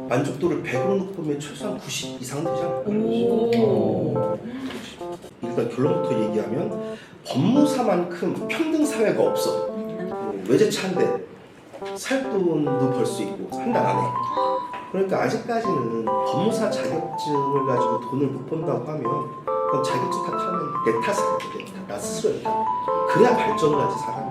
만족도를 100으로 놓고 최소한 90 이상 되지 않을까? 일단 결론부터 얘기하면 법무사만큼 평등 사회가 없어. 외제차인데 살 돈도 벌 수 있고 한 달 안에. 그러니까 아직까지는 법무사 자격증을 가지고 돈을 못 번다고 하면 그럼 자격증 탓하면 내 탓이야. 나 스스로의 탓. 그래야 발전을 하지 사람이.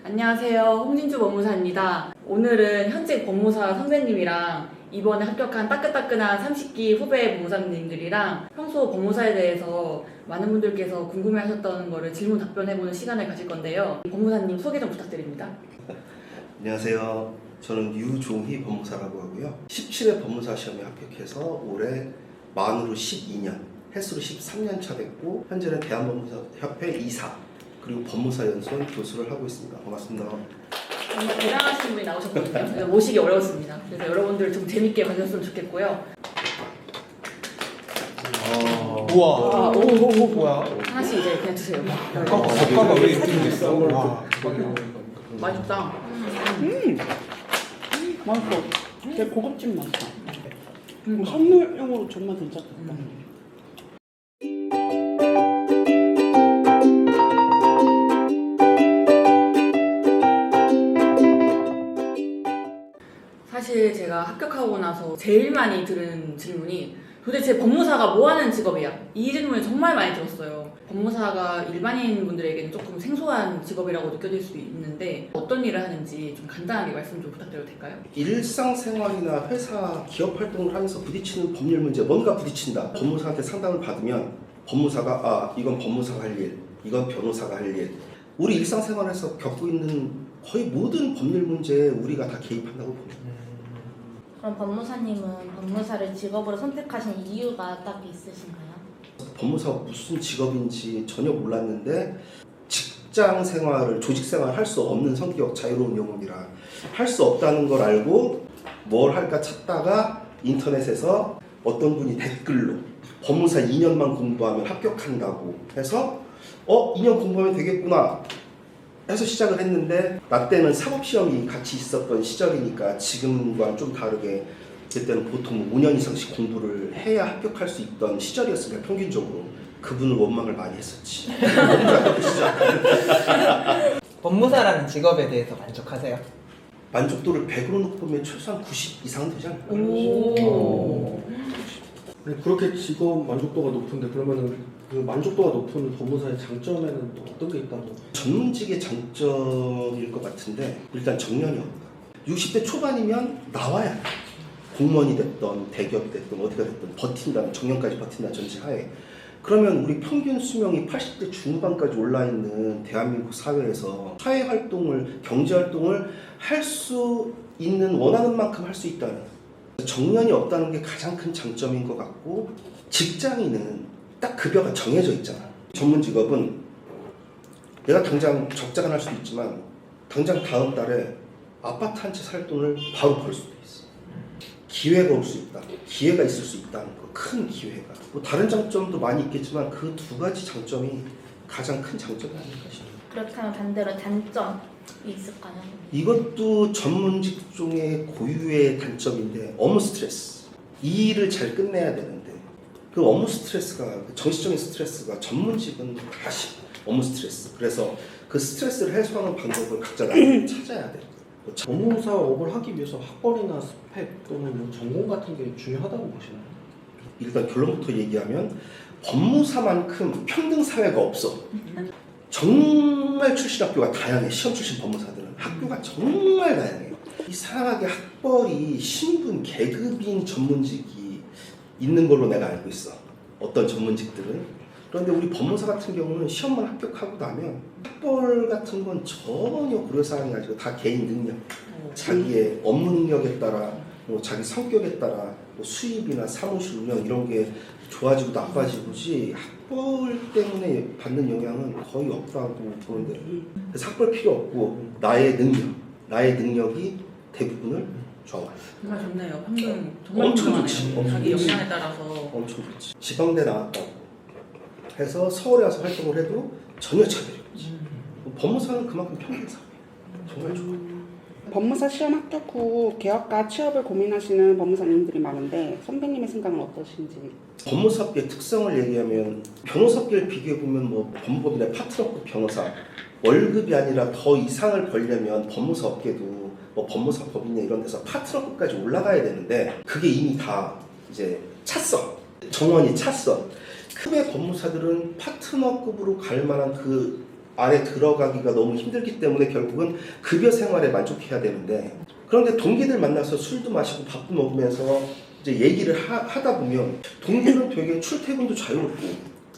안녕하세요. 홍진주 법무사입니다. 오늘은 현직 법무사 선배님이랑 이번에 합격한 따끈따끈한 30기 후배 법무사님들이랑 평소 법무사에 대해서 많은 분들께서 궁금해하셨던 거를 질문 답변해보는 시간을 가질 건데요. 법무사님 소개 좀 부탁드립니다. 안녕하세요. 저는 유종희 법무사라고 하고요. 17회 법무사 시험에 합격해서 올해 만으로 12년, 횟수로 13년 차 됐고 현재는 대한법무사협회 이사 그리고 법무사연수원 교수를 하고 있습니다. 반갑습니다. 정말 대단하신 분이 나오셨거든요. 그래서 모시기 어려웠습니다. 그래서 여러분들 좀 재밌게 봐주셨으면 좋겠고요. 우와. 오, 뭐야? 하나씩 이제 그냥 드세요. 젓가가 왜 이렇게 생겼어? 와. 맛있다. 맛있어. 되게 고급진 맛이다. 선물용으로 정말 괜찮겠다. 사실 제가 합격하고 나서 제일 많이 들은 질문이 도대체 법무사가 뭐 하는 직업이야? 이 질문을 정말 많이 들었어요. 법무사가 일반인 분들에게는 조금 생소한 직업이라고 느껴질 수 있는데 어떤 일을 하는지 좀 간단하게 말씀 좀 부탁드려도 될까요? 일상생활이나 회사, 기업 활동을 하면서 부딪히는 법률 문제, 뭔가 부딪힌다. 법무사한테 상담을 받으면 법무사가 이건 법무사가 할 일, 이건 변호사가 할 일. 우리 일상생활에서 겪고 있는 거의 모든 법률 문제에 우리가 다 개입한다고 봅니다. 그럼 법무사님은 법무사를 직업으로 선택하신 이유가 딱 있으신가요? 법무사가 무슨 직업인지 전혀 몰랐는데 직장 생활을, 조직 생활을 할 수 없는 성격, 자유로운 영혼이라 할 수 없다는 걸 알고 뭘 할까 찾다가 인터넷에서 어떤 분이 댓글로 법무사 2년만 공부하면 합격한다고 해서 2년 공부하면 되겠구나 해서 시작을 했는데 나 때는 사법시험이 같이 있었던 시절이니까 지금과 좀 다르게 그때는 보통 5년 이상씩 공부를 해야 합격할 수 있던 시절이었으니까 평균적으로 그분을 원망을 많이 했었지. 법무사라는 직업에 대해서 만족하세요? 만족도를 100으로 놓고 최소한 90 이상 되지 않을까? 아니, 그렇게 직업 만족도가 높은데 그러면은 그 만족도가 높은 법무사의 장점에는 또 어떤 게 있다고? 전문직의 장점일 것 같은데 일단 정년이 없다. 60대 초반이면 나와야 돼. 공무원이 됐던 대기업이 됐던 어디가 됐든 버틴다는 정년까지 버틴다는 전제하에 그러면 우리 평균 수명이 80대 중후반까지 올라있는 대한민국 사회에서 사회활동을 경제활동을 할 수 있는 원하는 만큼 할 수 있다는 정년이 없다는 게 가장 큰 장점인 것 같고 직장인은 딱 급여가 정해져 있잖아. 전문 직업은 내가 당장 적자가 날 수도 있지만 당장 다음 달에 아파트 한 채 살 돈을 바로 벌 수도 있어. 기회가 올 수 있다. 기회가 있을 수 있다는 거. 큰 기회가. 뭐 다른 장점도 많이 있겠지만 그 두 가지 장점이 가장 큰 장점이 아닐까 싶어요. 그렇다면 반대로 단점이 있을까요? 이것도 전문 직종의 고유의 단점인데 업무 스트레스. 이 일을 잘 끝내야 되는데 그 업무 스트레스가 정신적인 스트레스가 전문직은 다시 업무 스트레스. 그래서 그 스트레스를 해소하는 방법을 각자 나름대로 찾아야 돼. 법무사업을 하기 위해서 학벌이나 스펙 또는 뭐 전공 같은 게 중요하다고 보시나요? 일단 결론부터 얘기하면 법무사만큼 평등 사회가 없어. 정말 출신 학교가 다양해. 시험 출신 법무사들은 학교가 정말 다양해. 이상하게 학벌이 신분, 계급인 전문직이 있는 걸로 내가 알고 있어. 어떤 전문직들은. 그런데 우리 법무사 같은 경우는 시험만 합격하고 나면 학벌 같은 건 전혀 고려사항이 아니고 다 개인 능력, 자기의 업무 능력에 따라, 뭐 자기 성격에 따라 뭐 수입이나 사무실 운영 이런 게 좋아지고 나빠지고지 학벌 때문에 받는 영향은 거의 없다고 보는데 그래서 학벌 필요 없고 나의 능력이 대부분을 좋아요. 정말 좋네요. 평등 정말 엄청 평등하네요. 좋지. 자기 역량에 따라서 엄청 좋지. 지방대 나왔다고 해서 서울에 와서 활동을 해도 전혀 차별이 없지. 법무사는 그만큼 평등 사회야. 정말 좋아. 법무사 시험 합격 후 개업과 취업을 고민하시는 법무사님들이 많은데 선배님의 생각은 어떠신지? 법무사업계의 특성을 얘기하면 변호사업계를 비교해보면 뭐 법무법인의 파트너급 변호사 월급이 아니라 더 이상을 벌려면 법무사업계도 뭐 법무사 법인이나 이런 데서 파트너급까지 올라가야 되는데 그게 이미 다 이제 찼어. 정원이 찼어. 크게 법무사들은 파트너급으로 갈 만한 그 안에 들어가기가 너무 힘들기 때문에 결국은 급여 생활에 만족해야 되는데 그런데 동기들 만나서 술도 마시고 밥도 먹으면서 이제 얘기를 하다 보면 동기는 되게 출퇴근도 자유롭고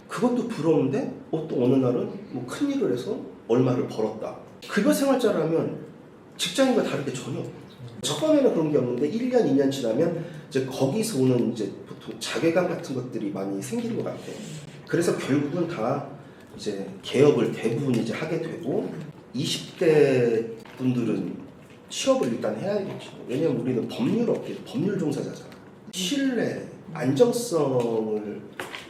그것도 부러운데 또 어느 날은 뭐 큰일을 해서 얼마를 벌었다. 급여 생활자라면 직장인과 다르게 전혀 없고 처음에는 그런 게 없는데 1년, 2년 지나면 이제 거기서 오는 이제 보통 자괴감 같은 것들이 많이 생기는 것 같아요. 그래서 결국은 다 이제 개업을 대부분 이제 하게 되고 20대 분들은 취업을 일단 해야겠죠. 왜냐면 우리는 법률업계, 법률 종사자잖아. 신뢰, 안정성을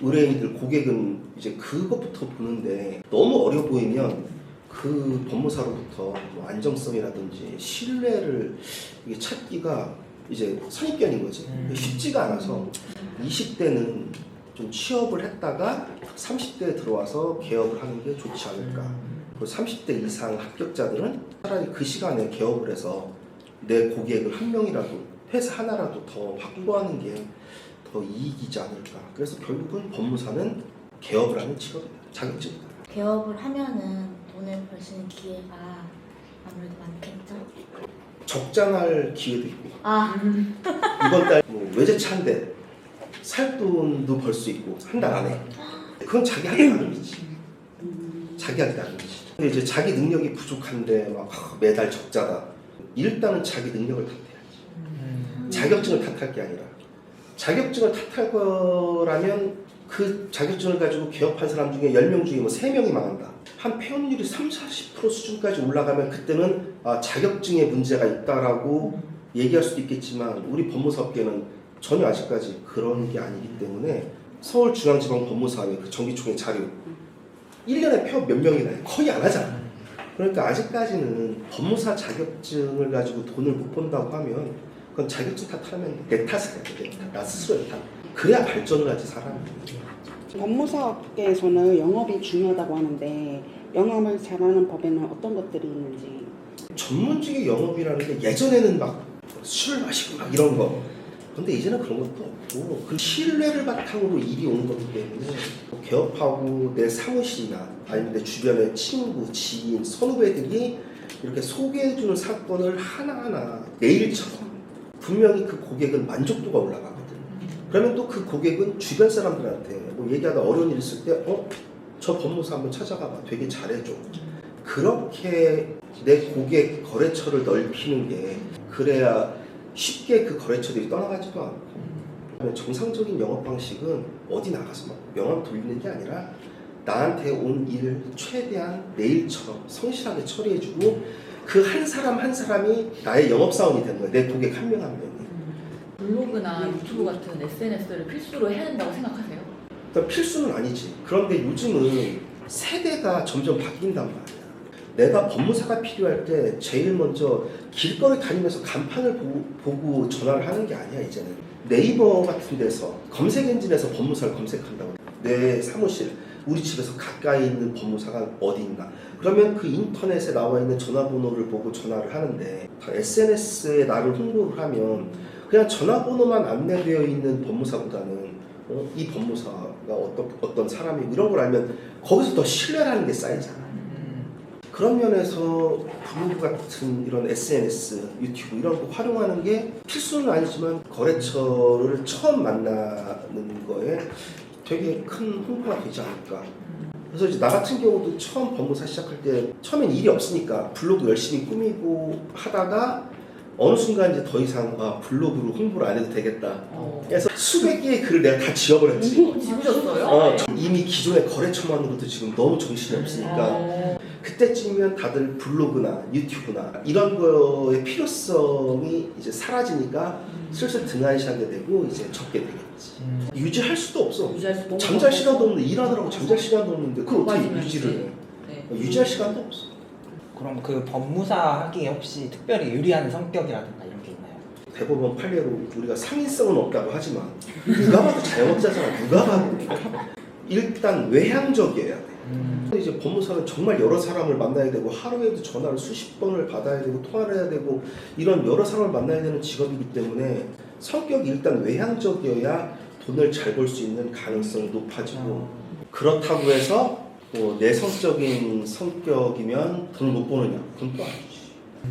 의뢰인들, 고객은 이제 그것부터 보는데 너무 어려 보이면 그 법무사로부터 뭐 안정성이라든지 신뢰를 이게 찾기가 이제 선입견인 거지. 쉽지가 않아서 20대는 좀 취업을 했다가 30대에 들어와서 개업을 하는 게 좋지 않을까. 그리고 30대 이상 합격자들은 차라리 그 시간에 개업을 해서 내 고객을 한 명이라도 회사 하나라도 더 확보하는 게 더 이익이지 않을까. 그래서 결국은 법무사는 개업을 하는 직업이다. 자격증이다. 개업을 하면은 돈을 벌 수 있는 기회가 아무래도 많겠죠? 적장할 기회도 있고 이번 달 뭐 외제차 한 대 살 돈도 벌 수 있고 한 달 안에 그건 자기 하기 나름이지. 자기 하기 나름이지. 근데 이제 자기 능력이 부족한데 막 매달 적자다. 일단은 자기 능력을 탓해야지. 자격증을 탓할 게 아니라 자격증을 탓할 거라면 그 자격증을 가지고 개업한 사람 중에 10명 중에 뭐 3명이 망한다. 한 폐업률이 30-40% 수준까지 올라가면 그때는 자격증에 문제가 있다라고 얘기할 수도 있겠지만 우리 법무사업계는 전혀 아직까지 그런 게 아니기 때문에 서울중앙지방법무사회 그 정기총회 자료 1년에 폐업 몇 명이나 해. 거의 안 하잖아. 그러니까 아직까지는 법무사 자격증을 가지고 돈을 못 번다고 하면 그건 자격증 탓하면 내 탓을 해야 돼. 나 스스로의 탓. 그래야 발전을 하지 사람이. 법무사업계에서는 영업이 중요하다고 하는데 영업을 잘하는 법에는 어떤 것들이 있는지? 전문직의 영업이라는 게 예전에는 막 술 마시고 막 이런 거. 근데 이제는 그런 것도 없고 그 신뢰를 바탕으로 일이 오는 거기 때문에 개업하고 내 사무실이나 아니면 내 주변의 친구, 지인, 선후배들이 이렇게 소개해주는 사건을 하나하나 내일처럼 분명히 그 고객은 만족도가 올라가거든. 그러면 또 그 고객은 주변 사람들한테 뭐 얘기하다 어려운 일 있을 때 저 법무사 한번 찾아가봐. 되게 잘해줘. 그렇게 내 고객 거래처를 넓히는 게 그래야 쉽게 그 거래처들이 떠나가지도 않고 정상적인 영업 방식은 어디 나가서 막 명함 돌리는 게 아니라 나한테 온 일을 최대한 내일처럼 성실하게 처리해주고 그 한 사람 한 사람이 나의 영업사원이 되는 거야. 내 고객 한 명 한 명이. 블로그나 유튜브 같은 SNS를 필수로 해야 된다고 생각하세요? 그러니까 필수는 아니지. 그런데 요즘은 세대가 점점 바뀐단 말이야. 내가 법무사가 필요할 때 제일 먼저 길거리 다니면서 간판을 보고 전화를 하는 게 아니야. 이제는 네이버 같은 데서 검색 엔진에서 법무사를 검색한다고. 내 사무실, 우리 집에서 가까이 있는 법무사가 어디 있나. 그러면 그 인터넷에 나와 있는 전화번호를 보고 전화를 하는데 SNS에 나를 홍보를 하면 그냥 전화번호만 안내되어 있는 법무사보다는 이 법무사가 어떤 사람이고 이런 걸 알면 거기서 더 신뢰라는 게 쌓이잖아. 그런 면에서 블로그 같은 이런 SNS, 유튜브 이런 거 활용하는 게 필수는 아니지만 거래처를 처음 만나는 거에 되게 큰 홍보가 되지 않을까. 그래서 이제 나 같은 경우도 처음 법무사 시작할 때 처음엔 일이 없으니까 블로그 열심히 꾸미고 하다가 어느 순간 이제 더 이상 블로그로 홍보를 안 해도 되겠다. 그래서 수백 개의 글을 내가 다 지워버렸지. 지우셨어요? 이미 기존의 거래처만으로도 지금 너무 정신이 없으니까 그때쯤이면 다들 블로그나 유튜브나 이런 거의 필요성이 이제 사라지니까 슬슬 등한시하게 되고 이제 접게 되겠지. 유지할 수도 없어. 유지할 수도 없고. 잠잘 시간도 없는데 일하느라고 잠잘 시간도 없는데 그걸 어떻게 맞지, 유지를 해? 네. 유지할 시간도 없어. 그럼 그 법무사 하기에 혹시 특별히 유리한 성격이라든가 이런 게 있나요? 대법원 판례로 우리가 상인성은 없다고 하지만 누가 봐도 자영업자잖아. 누가 봐도. 일단 외향적이어야 돼. 이제 법무사는 정말 여러 사람을 만나야 되고 하루에도 전화를 수십 번을 받아야 되고 통화를 해야 되고 이런 여러 사람을 만나야 되는 직업이기 때문에 성격이 일단 외향적이어야 돈을 잘 벌 수 있는 가능성이 높아지고 그렇다고 해서 뭐 내성적인 성격이면 돈을 못 버느냐? 그건 또 아니지.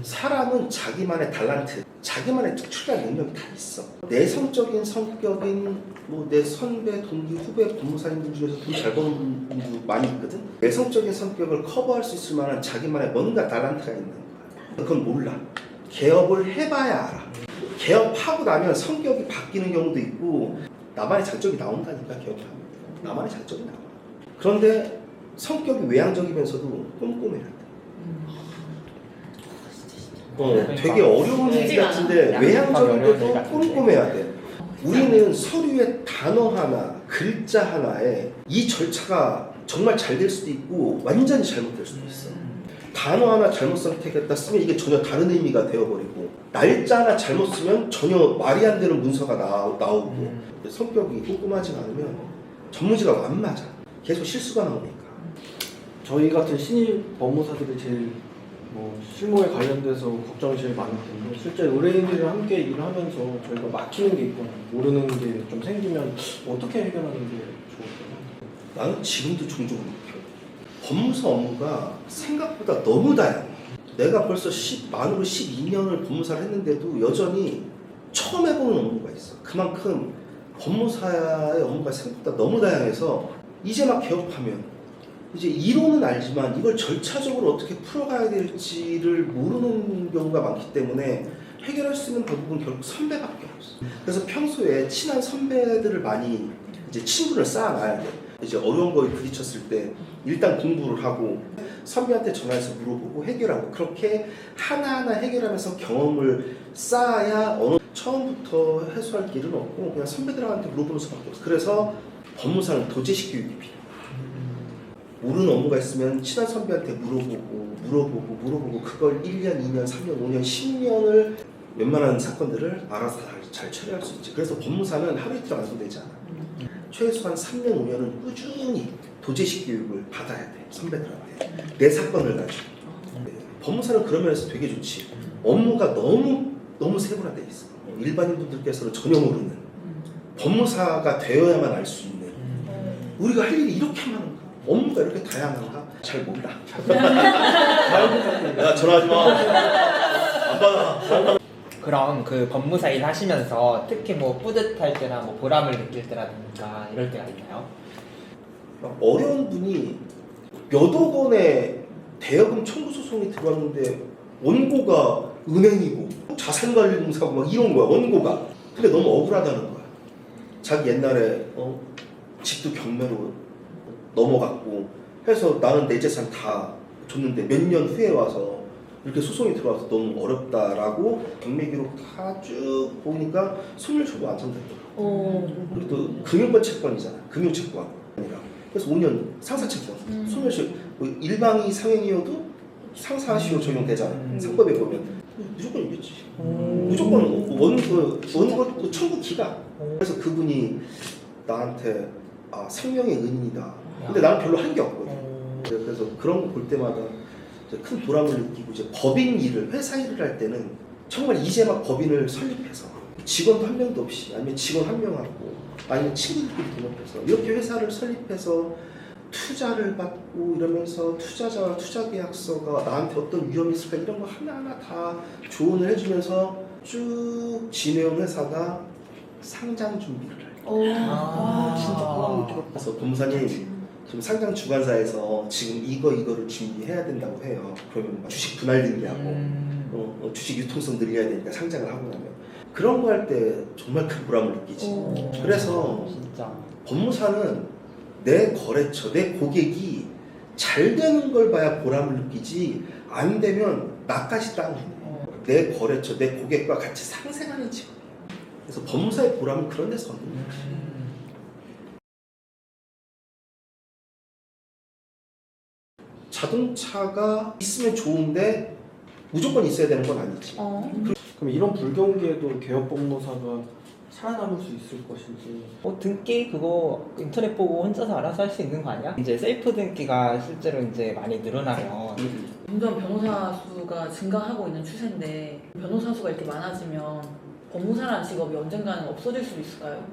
사람은 자기만의 달란트, 자기만의 특출난 능력이 다 있어. 내성적인 성격인 뭐 내 선배, 동기, 후배 법무사님들 중에서 돈 잘 버는 분도 많이 있거든. 내성적인 성격을 커버할 수 있을 만한 자기만의 뭔가 달란트가 있는 거야. 그건 몰라. 개업을 해봐야 알아. 개업하고 나면 성격이 바뀌는 경우도 있고 나만의 장점이 나온다니까. 개업하면 나만의 장점이 나와. 그런데 성격이 외향적이면서도 꼼꼼해야 돼. 되게 어려운 얘기 쉽지가 같은데 않아. 외향적인데도 어려운 얘기 같은데. 꼼꼼해야 돼. 우리는 서류에 단어 하나, 글자 하나에 이 절차가 정말 잘 될 수도 있고 완전히 잘못될 수도 있어. 단어 하나 잘못 선택했다 쓰면 이게 전혀 다른 의미가 되어버리고 날짜 하나 잘못 쓰면 전혀 말이 안 되는 문서가 나오고 성격이 꼼꼼하지 않으면 전문지가 안 맞아. 계속 실수가 나오니까. 저희 같은 신입 법무사들이 제일 뭐 실무에 관련돼서 걱정이 제일 많을 텐데 실제 의뢰인들이랑 함께 일을 하면서 저희가 막히는 게 있거나 모르는 게 좀 생기면 어떻게 해결하는 게 좋을까요? 나는 지금도 종종 느껴. 법무사 업무가 생각보다 너무 다양해. 내가 벌써 만으로 12년을 법무사를 했는데도 여전히 처음 해보는 업무가 있어. 그만큼 법무사의 업무가 생각보다 너무 다양해서 이제 막 개업하면 이제 이론은 알지만 이걸 절차적으로 어떻게 풀어가야 될지를 모르는 경우가 많기 때문에 해결할 수 있는 방법은 결국 선배밖에 없어. 그래서 평소에 친한 선배들을 많이 이제 친분을 쌓아놔야 돼. 이제 어려운 거에 부딪혔을 때 일단 공부를 하고 선배한테 전화해서 물어보고 해결하고 그렇게 하나하나 해결하면서 경험을 쌓아야 처음부터 해소할 길은 없고 그냥 선배들한테 물어보는 수밖에 없어. 그래서 법무사는 도제식 교육이 필요해. 모르는 업무가 있으면 친한 선배한테 물어보고 그걸 1년, 2년, 3년, 5년, 10년을 웬만한 사건들을 알아서 잘 처리할 수 있지. 그래서 법무사는 하루 이틀 완성되지 않아. 최소한 3년, 5년은 꾸준히 도제식 교육을 받아야 돼. 선배들한테. 내 사건을 가지고. 법무사는 그런 면에서 되게 좋지. 업무가 너무 세분화되어 있어. 일반인 분들께서는 전혀 모르는 법무사가 되어야만 알 수 있는 우리가 할 일이 이렇게 많은가? 업무가 이렇게 다양한가? 잘 몰라. 야, 전화하지 마. 안 받아. 그럼 그 법무사 일 하시면서 특히 뭐 뿌듯할 때나 뭐 보람을 느낄 때라든가 이럴 때가 있나요? 어려운 분이 몇억 원의 대여금 청구 소송이 들어왔는데 원고가 은행이고 자산관리공사고 막 이런 거야. 원고가. 근데 너무 억울하다는 거야. 자기 옛날에 집도 경매로 넘어갔고 해서 나는 내 재산 다 줬는데 몇 년 후에 와서 이렇게 소송이 들어와서 너무 어렵다라고 경매 기록 다 쭉 보니까 손을 줘도 안 산다더라고. 그리고 또 금융권 채권이잖아. 금융채권. 그래서 5년 상사채권. 손을 줘. 뭐 일방이 상행이어도 상사시효 적용되잖아. 상법에 보면 무조건 이겼지. 무조건 원고 청구 기각. 그래서 그분이 나한테 생명의 은인이다. 근데 나는 별로 한 게 없거든. 그래서 그런 거 볼 때마다 큰 보람을 느끼고 이제 법인 일을 회사 일을 할 때는 정말 이제 막 법인을 설립해서 직원도 한 명도 없이 아니면 직원 한 명하고 아니면 친구들끼리 동업해서 이렇게 회사를 설립해서 투자를 받고 이러면서 투자자와 투자계약서가 나한테 어떤 위험이 있을까 이런 거 하나하나 다 조언을 해주면서 쭉 지내온 회사가 상장 준비를 해요. 진짜 보람 들었다. 그래서 법무사님 지금 상장 주관사에서 지금 이거를 준비해야 된다고 해요. 그러면 막 주식 분할 등기하고 주식 유통성 늘려야 되니까 상장을 하고 나면 그런 거 할 때 정말 큰 보람을 느끼지. 그래서 진짜 법무사는 내 거래처, 내 고객이 잘 되는 걸 봐야 보람을 느끼지 안 되면 나까지 땅이네. 내 거래처, 내 고객과 같이 상생하는 직업이야. 그래서 법무사의 보람은 그런 데서 얻는 거야. 자동차가 있으면 좋은데 무조건 있어야 되는 건 아니지. 그럼 이런 불경기에도 개업 법무사가 살아남을 수 있을 것인지. 등기 그거 인터넷 보고 혼자서 알아서 할 수 있는 거 아니야? 이제 셀프 등기가 실제로 이제 많이 늘어나면 점점 변호사 수가 증가하고 있는 추세인데 변호사 수가 이렇게 많아지면 법무사라는 직업이 언젠가는 없어질 수 있을까요?